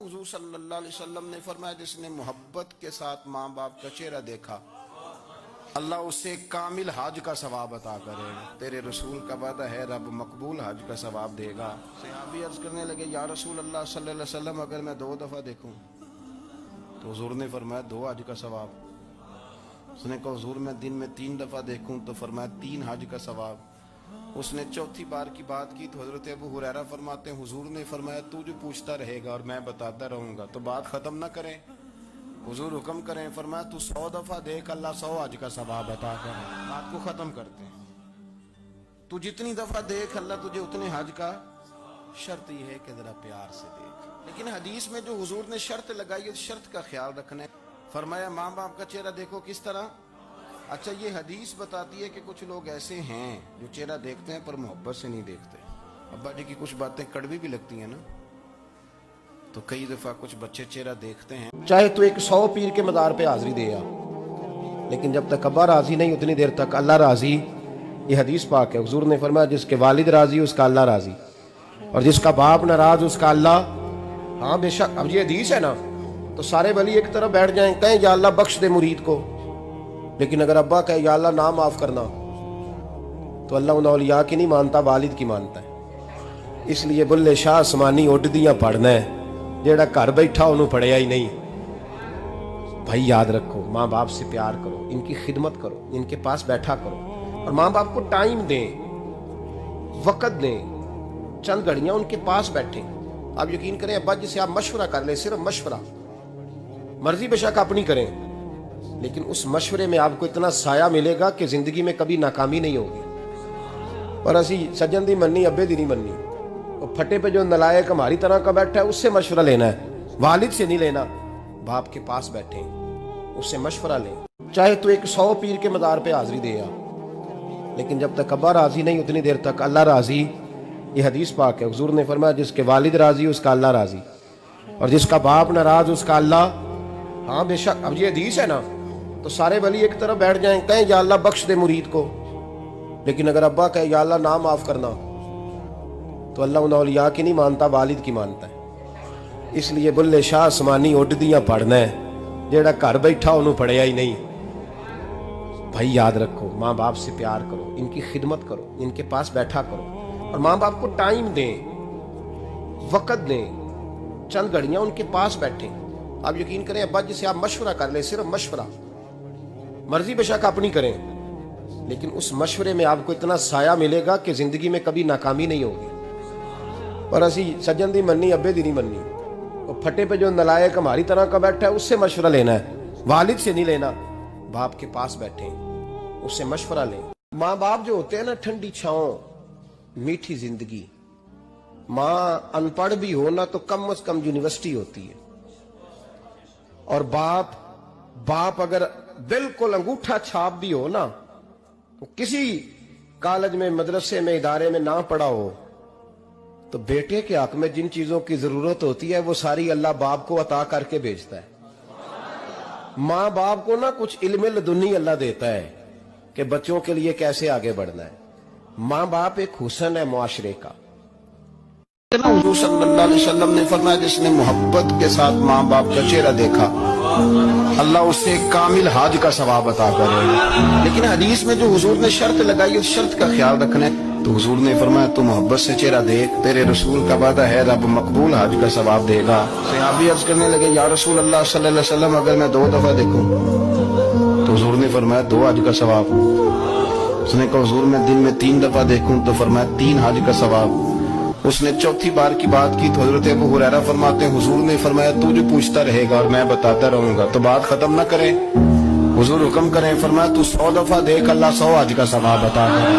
حضور صلی اللہ علیہ وسلم نے فرمایا جس نے محبت کے ساتھ ماں باپ کا چہرہ دیکھا اللہ اسے کامل حج کا ثواب عطا کرے گا۔ تیرے رسول کا وعدہ ہے رب مقبول حج کا ثواب دے گا۔ صحابی عرض کرنے لگے یا رسول اللہ صلی اللہ علیہ وسلم اگر میں 2 دفعہ دیکھوں تو حضور نے فرمایا 2 حج کا ثواب۔ اس نے کہا حضور میں دن میں 3 دفعہ دیکھوں تو فرمایا 3 حج کا ثواب۔ اس نے چوتھی بار کی بات کی تو حضرت ابو ہریرہ فرماتے ہیں حضور نے فرمایا تو جو پوچھتا رہے گا اور میں بتاتا رہوں گا تو بات ختم نہ کریں۔ حضور حکم کریں فرمایا تو 100 دفعہ دیکھ اللہ 100 حج کا ثواب عطا کرے۔ بات کو ختم کرتے ہیں۔ تو جتنی دفعہ دیکھ اللہ تجھے اتنے حج کا، شرط یہ ہے کہ ذرا پیار سے دیکھ۔ لیکن حدیث میں جو حضور نے شرط لگائی ہے شرط کا خیال رکھنا ہے۔ فرمایا ماں باپ کا چہرہ دیکھو کس طرح۔ اچھا یہ حدیث بتاتی ہے کہ کچھ لوگ ایسے ہیں جو چہرہ دیکھتے ہیں پر محبت سے نہیں دیکھتے۔ ابا جی کی کچھ باتیں کڑوی بھی لگتی ہیں نا، تو کئی دفعہ کچھ بچے چہرہ دیکھتے ہیں چاہے تو 100 پیر کے مزار پہ حاضری دے آ، لیکن جب تک ابا راضی نہیں اتنی دیر تک اللہ راضی۔ یہ حدیث پاک ہے، حضور نے فرمایا جس کے والد راضی اس کا اللہ راضی، اور جس کا باپ ناراض اس کا اللہ۔ ہاں بے شک، اب یہ حدیث ہے نا تو سارے ولی ایک طرف بیٹھ جائیں کہیں یا اللہ بخش دے مرید کو، لیکن اگر ابا کہے یا اللہ نہ معاف کرنا تو اللہ ان اولیاء کی نہیں مانتا، والد کی مانتا ہے۔ اس لیے بلے شاہ آسمانی اڈ دیاں پڑھنا ہے، جیڑا گھر بیٹھا انہوں پڑھیا ہی نہیں۔ بھائی یاد رکھو ماں باپ سے پیار کرو، ان کی خدمت کرو، ان کے پاس بیٹھا کرو، اور ماں باپ کو ٹائم دیں، وقت دیں، چند گھڑیاں ان کے پاس بیٹھیں۔ آپ یقین کریں ابا جی سے آپ مشورہ کر لیں، صرف مشورہ، مرضی بے شک اپنی کریں، لیکن اس مشورے میں آپ کو اتنا سایہ ملے گا کہ زندگی میں کبھی ناکامی نہیں ہوگی۔ اور اسی سجن دی مننی ابے دی نہیں مننی، اور پھٹے پہ جو نلائق ہماری طرح کا بیٹھا ہے اس سے مشورہ لینا ہے، والد سے نہیں لینا۔ باپ کے پاس بیٹھیں، اس سے مشورہ لیں، چاہے تو 100 پیر کے مزار پہ حاضری دے آ، لیکن جب تک ابا راضی نہیں اتنی دیر تک اللہ راضی۔ یہ حدیث پاک ہے، حضور نے فرمایا جس کے والد راضی اس کا اللہ راضی، اور جس کا باپ ناراض اس کا اللہ۔ ہاں بے شک، اب یہ حدیث ہے نا تو سارے ولی ایک طرف بیٹھ جائیں کہیں یا اللہ بخش دے مرید کو، لیکن اگر ابا کہے یا اللہ نہ معاف کرنا تو اللہ ان اولیاء کی نہیں مانتا، والد کی مانتا ہے۔ اس لیے بلے شاہ آسمانی اڈ دیاں پڑھنا ہے، جیڑا گھر بیٹھا انہوں پڑھیا ہی نہیں۔ بھائی یاد رکھو ماں باپ سے پیار کرو، ان کی خدمت کرو، ان کے پاس بیٹھا کرو، اور ماں باپ کو ٹائم دیں، وقت دیں، چند گھڑیاں ان کے پاس بیٹھیں۔ آپ یقین کریں ابا جی سے آپ مشورہ کر لیں، صرف مشورہ، مرضی بے شک اپنی کریں، لیکن اس مشورے میں آپ کو اتنا سایہ ملے گا کہ زندگی میں کبھی ناکامی نہیں ہوگی۔ اور اسی سجن دی مننی ابے دی نہیں مننی، اور پھٹے پہ جو نلائق ہماری طرح کا بیٹھا ہے اس سے مشورہ لینا ہے، والد سے نہیں لینا۔ باپ کے پاس بیٹھیں، اس سے مشورہ لیں۔ ماں باپ جو ہوتے ہیں نا، ٹھنڈی چھاؤں، میٹھی زندگی۔ ماں ان پڑھ بھی ہو نا تو کم از کم یونیورسٹی ہوتی ہے، اور باپ اگر بالکل انگوٹھا چھاپ بھی ہو نا، کسی کالج میں، مدرسے میں، ادارے میں نہ پڑھا ہو، تو بیٹے کے حق میں جن چیزوں کی ضرورت ہوتی ہے وہ ساری اللہ باپ کو عطا کر کے بھیجتا ہے۔ ماں باپ کو نا کچھ علم لدنی اللہ دیتا ہے کہ بچوں کے لیے کیسے آگے بڑھنا ہے۔ ماں باپ ایک حسن ہے معاشرے کا۔ حضور صلی اللہ علیہ وسلم نے فرمایا جس نے محبت کے ساتھ ماں باپ کا چہرہ دیکھا اللہ اسے کامل حج کا ثواب عطا کرے گا۔ لیکن حدیث میں جو حضور نے شرط لگائی اس شرط کا خیال رکھنا ہے۔ تو حضور نے فرمایا تو محبت سے چہرہ دیکھ، تیرے رسول کا وعدہ ہے رب مقبول حج کا ثواب دے گا۔ صحابی عرض کرنے لگے یا رسول اللہ صلی اللہ علیہ وسلم اگر میں 2 دفعہ دیکھوں تو حضور نے فرمایا 2 حج کا ثواب۔ اس نے کہا حضور میں دن میں 3 دفعہ دیکھوں تو فرمایا 3 حج کا ثواب۔ اس نے چوتھی بار کی بات کی تو حضرت ابو ہریرہ فرماتے ہیں حضور نے فرمایا تو جو پوچھتا رہے گا اور میں بتاتا رہوں گا تو بات ختم نہ کریں۔ حضور حکم کریں فرمایا تو 100 دفعہ دیکھ اللہ 100 حج کا ثواب عطا کرے۔